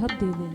প্রভাব দেবে।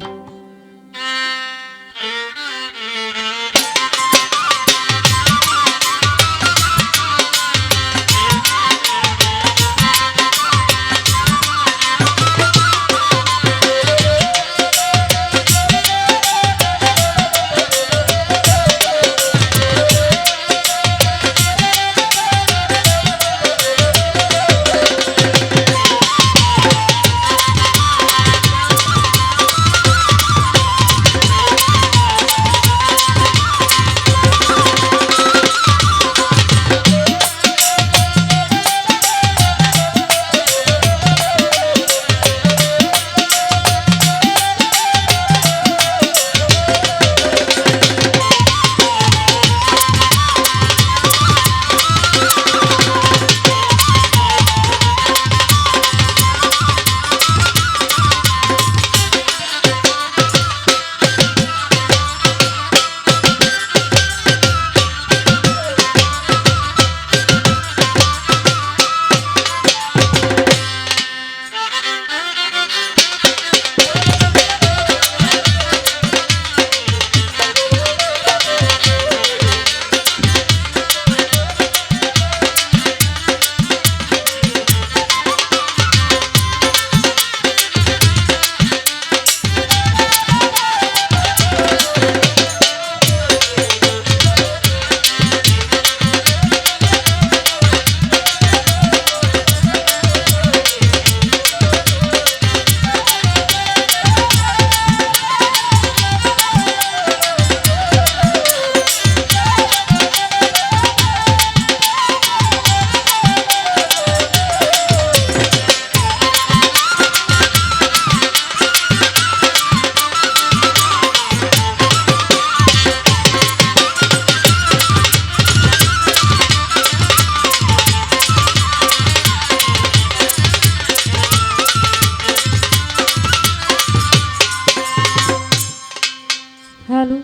Hello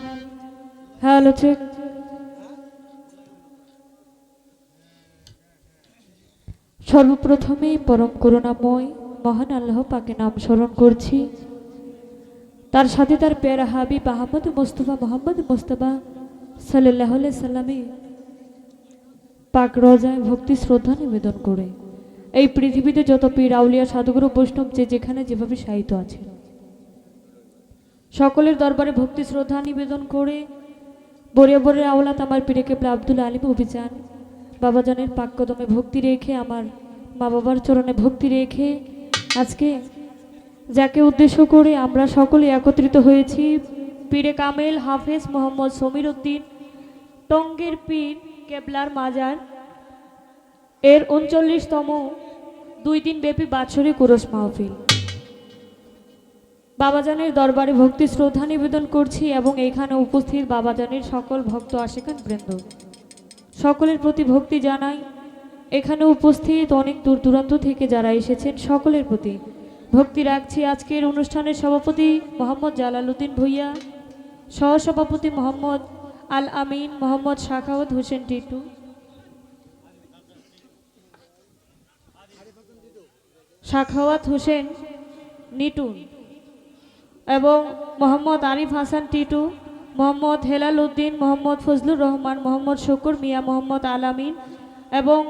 hello check. সর্বপ্রথমে পরম করুণাময় মহান আল্লাহ পাকে নাম স্মরণ করছি, তার সাথে তার পেয়ারা হাবিব আহমদ মুস্তফা মোহাম্মদ মুস্তফা সাল্লাল্লাহু আলাইহি সাল্লামে পাক রোজায় ভক্তি শ্রদ্ধা নিবেদন করে এই পৃথিবীতে যত পীর আউলিয়া সাধুগুরু বৈষ্ণব যে যেখানে যেভাবে সাহিত্য আছে সকলের দরবারে ভক্তি শ্রদ্ধা নিবেদন করে বরিয়াবরের আওলাদ আমার পীরে কেবলা আব্দুল আলিম অভিযান বাবাজানের পাক কদমে ভক্তি রেখে আমার মা বাবার চরণে ভক্তি রেখে আজকে যাকে উদ্দেশ্য করে আমরা সকলে একত্রিত হয়েছি, পীরে কামেল হাফেজ মোহাম্মদ সমীর উদ্দিন টঙ্গের পীর কেবলার মাজার এর ৩৯তম ২ দিন ব্যাপী বাৎসরিক উরস মাহফিল বাবাজানের দরবারে ভক্তি শ্রদ্ধা নিবেদন করছি এবং এখানে উপস্থিত বাবাজানের সকল ভক্ত আশিকান বৃন্দ সকলের প্রতি ভক্তি জানাই। এখানে উপস্থিত অনেক দূর দূরান্ত থেকে যারা এসেছেন সকলের প্রতি ভক্তি রাখছি। আজকের অনুষ্ঠানের সভাপতি মোহাম্মদ জালালউদ্দিন ভূঁইয়া, সহসভাপতি মোহাম্মদ আল আমিন, মোহাম্মদ শাখাওয়াত হোসেন টিটু, শাখাওয়াত হোসেন নিটুন এবং মোহাম্মদ আরিফ হাসান টিটু, মোহাম্মদ হেলাল উদ্দিন, মোহাম্মদ ফজলুর রহমান, মোহাম্মদ শকুর মিয়া, মোহাম্মদ আল আমিন এবং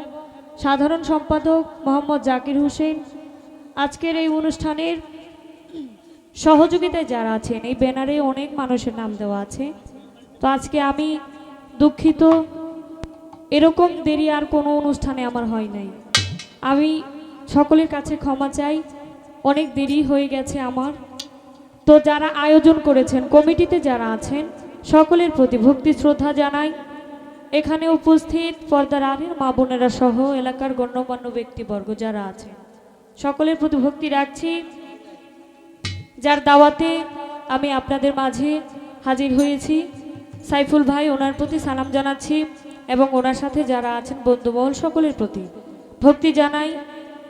সাধারণ সম্পাদক মোহাম্মদ জাকির হোসেন। আজকের এই অনুষ্ঠানের সহযোগিতায় যারা আছেন, এই ব্যানারে অনেক মানুষের নাম দেওয়া আছে, তো আজকে আমি দুঃখিত, এরকম দেরি আর কোনো অনুষ্ঠানে আমার হয় নাই। আমি সকলের কাছে ক্ষমা চাই, অনেক দেরি হয়ে গেছে আমার। তো যারা আয়োজন করেছেন, কমিটিতে যারা আছেন সকলের প্রতি ভক্তি শ্রদ্ধা জানাই। এখানে উপস্থিত পর্দার আড়ের মা বোনেরা সহ এলাকার গণ্যমান্য ব্যক্তিবর্গ যারা আছেন সকলের প্রতি ভক্তি রাখছি। যার দাওয়াতে আমি আপনাদের মাঝে হাজির হয়েছি, সাইফুল ভাই, ওনার প্রতি সালাম জানাচ্ছি এবং ওনার সাথে যারা আছেন বন্ধুমহল সকলের প্রতি ভক্তি জানাই।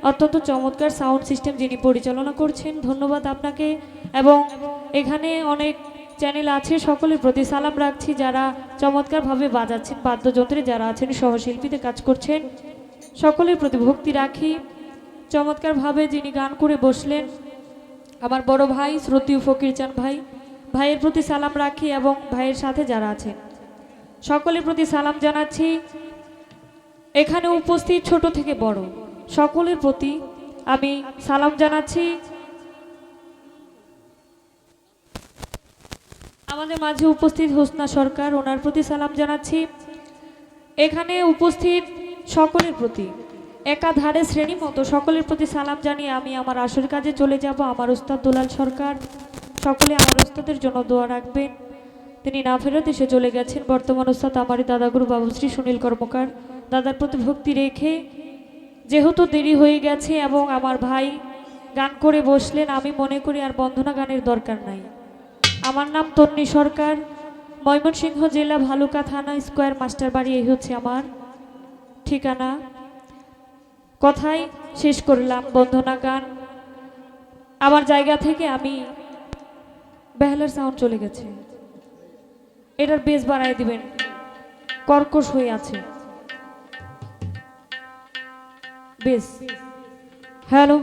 অত্যন্ত চমৎকার সাউন্ড সিস্টেম যিনি পরিচালনা করছেন, ধন্যবাদ আপনাকে। এবং এখানে অনেক চ্যানেল আছে, সকলের প্রতি সালাম রাখছি। যারা চমৎকারভাবে বাজাচ্ছেন, বাদ্যযন্ত্রে যারা আছেন, সহশিল্পীতে কাজ করছেন, সকলের প্রতি ভক্তি রাখি। চমৎকারভাবে যিনি গান করে বসলেন আমার বড় ভাই শ্রদ্ধেয় ফকির চান ভাই, ভাইয়ের প্রতি সালাম রাখি এবং ভাইয়ের সাথে যারা আছেন সকলের প্রতি সালাম জানাচ্ছি। এখানে উপস্থিত ছোট থেকে বড় সকলের প্রতি আমি সালাম জানাচ্ছি। আমাদের মাঝে উপস্থিত হোসনা সরকার, ওনার প্রতি সালাম জানাচ্ছি। এখানে উপস্থিত সকলের প্রতি একাধারে শ্রেণী মতো সকলের প্রতি সালাম জানিয়ে আমি আমার আসল কাজে চলে যাব। আমার উস্তাদ দুলাল সরকার, সকলে আমার উস্তাদের জন্য দোয়া রাখবেন। তিনি না ফেরত এসে চলে গেছেন। বর্তমান উস্তাদ আমারই দাদাগুরু বাবুশ্রী সুনীল কর্মকার। দাদার প্রতি ভক্তি রেখে যেহেতু দেরি হয়ে গেছে এবং আমার ভাই গান করে বসলেন, আমি মনে করি আর বন্দনা গানের দরকার নাই। আমার নাম তন্নি সরকার, ময়মনসিংহ জেলা ভালুকা থানা স্কোয়ার মাস্টার বাড়ি, এই হচ্ছে আমার ঠিকানা। কথাই শেষ করলাম বন্দনা গান। আমার জায়গা থেকে আমি বেহালার সাউন্ড চলে গেছে, এটার বেস বাড়াই দিবেন, কর্কশ হয়ে আছে বেশ। হ্যালো।